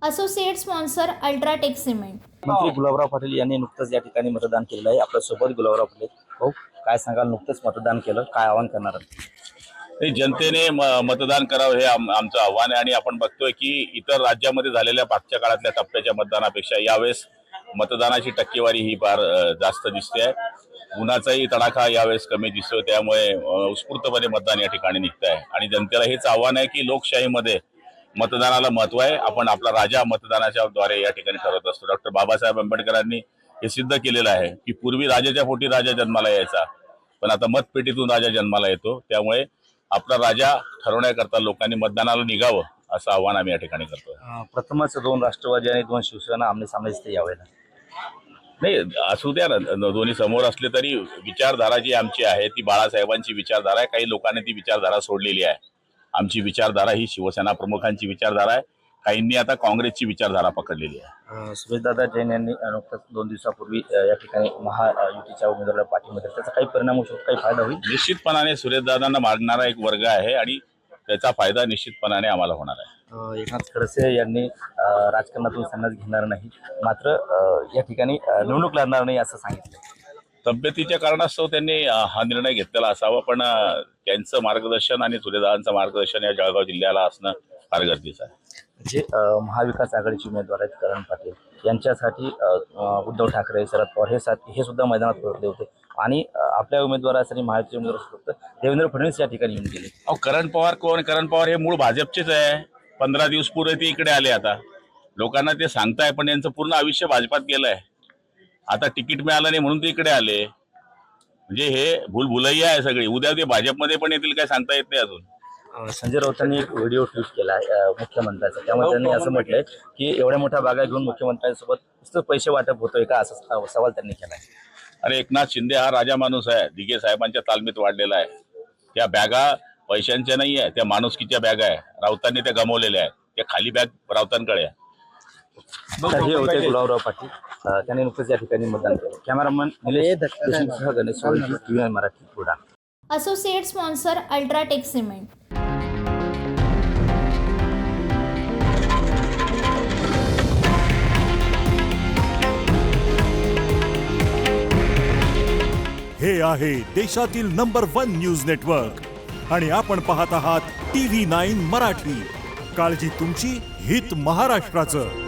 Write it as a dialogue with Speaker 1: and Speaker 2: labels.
Speaker 1: Associate sponsor UltraTech cement.
Speaker 2: मंत्री गुलाबराव पाटील यांनी नुकतंच या ठिकाणी मतदान केलेलं आहे। आपल्या सोबत गुलाबराव पाटील। भाऊ, काय सांगाल? नुकतंच मतदान केलं, काय आवाहन करणार?
Speaker 3: जनतेने मतदान करावं हे आमचं आव्हान आहे। आणि आपण बघतोय की इतर राज्यामध्ये झालेल्या मागच्या काळातल्या टप्प्याच्या मतदानापेक्षा यावेळेस मतदानाची टक्केवारी ही फार जास्त दिसते आहे। उन्हाचाही तडाखा यावेळेस कमी दिसतोय, त्यामुळे उत्स्फूर्तपणे मतदान या ठिकाणी निघत आहे। आणि जनतेला हेच आव्हान आहे की लोकशाहीमध्ये मतदानाला महत्व आहे। आपण आपला राजा मतदानाच्या द्वारे या ठिकाणी ठरवत असतो। डॉक्टर बाबासाहेब आंबेडकरांनी हे सिद्ध केलेलं आहे की पूर्वी राजाच्या पोटी राजा जन्माला यायचा, पण आता मतपेटीतून राजा जन्माला येतो। त्यामुळे आपला राजा ठरवण्याकरता लोकांनी मतदानाला निघावं असं आव्हान आम्ही या ठिकाणी करतोय।
Speaker 2: प्रथमच दोन राष्ट्रवादी आणि दोन शिवसेना आमने सामने दिसते यावेळेला।
Speaker 3: नाही, असू द्या ना, दोन्ही समोर असले तरी विचारधारा जी आमची आहे ती बाळासाहेबांची विचारधारा आहे। काही लोकांनी ती विचारधारा सोडलेली आहे। आमची विचारधारा ही शिवसेना प्रमुखांची विचारधारा आहे। काहींनी आता काँग्रेसची विचारधारा पकडलेली आहे।
Speaker 2: सुरेशदादा जैन यांनी नुकतंच 2 दिवसापूर्वी या ठिकाणी महायुतीच्या उमेदवाराला पाठिंबा दिला, त्याचा काही परिणाम होऊ शकतो, काही फायदा होईल?
Speaker 3: निश्चितपणाने सुरेशदादांना मागणारा एक वर्ग आहे आणि त्याचा फायदा निश्चितपणाने आम्हाला होणार आहे।
Speaker 2: एकनाथ खडसे यांनी राजकारणातून संन्यास घेणार नाही, मात्र या ठिकाणी निवडणूक लढणार नाही असं सांगितलं।
Speaker 3: तब्येतीच्या कारणास्तव त्यांनी हा निर्णय घेतलेला असावा, पण त्यांचं मार्गदर्शन आणि सुरेशदादांचं मार्गदर्शन या जळगाव जिल्ह्याला असणं फार गरजेचं आहे।
Speaker 2: जे महाविकास आघाडीचे उमेदवार आहेत करण पाटील यांच्यासाठी उद्धव ठाकरे, शरद पवार हे सुद्धा मैदानात उतरले होते आणि आपल्या उमेदवारासाठी महायुतीचे उमेदवार फक्त देवेंद्र फडणवीस या ठिकाणी येऊन गेले।
Speaker 3: करण पवार कोण? करण पवार हे मूळ भाजपचेच आहे। 15 दिवस पूर्वी ते इकडे आले। आता लोकांना ते सांगताय, पण यांचं पूर्ण आयुष्य भाजपात गेलंय। आता तिकीट मिळालं नाही म्हणून ते इकडे आले, म्हणजे हे भूलभुलैया आहे सगळी। उद्या ते भाजपमध्ये पण येतील काय सांगता येत नाही अजून।
Speaker 2: संजय राऊतांनी एक व्हिडिओ ट्वीट केला मुख्यमंत्र्यांचा, त्यामुळे त्यांनी असं म्हटलंय की एवढ्या मोठ्या बागा घेऊन मुख्यमंत्र्यांसोबत नुसतं पैसे वाटप होतोय का, असा सवाल त्यांनी केलाय।
Speaker 3: अरे, एकनाथ शिंदे हा राजा माणूस आहे, दिघे साहेबांच्या तालमीत वाढलेला आहे। त्या बॅगा पैशांच्या नाही आहे, त्या माणुसकीच्या बॅगा आहे। राऊतांनी त्या गमावलेल्या आहेत, त्या खाली बॅग राऊतांकडे आहे।
Speaker 2: तर हे होते गुलाबराव पाटील, त्यांनी नुकतंच या ठिकाणी मतदान केलं। कॅमेरामन निलेश देशमुखसह Ganesh TV Marathi Buldhana.
Speaker 1: Associate sponsor UltraTech cement.
Speaker 4: हे आहे देशातील नंबर 1 न्यूज नेटवर्क आणि आपण पाहत आहात TV9 मराठी। काळजी तुमची, हित महाराष्ट्राचं।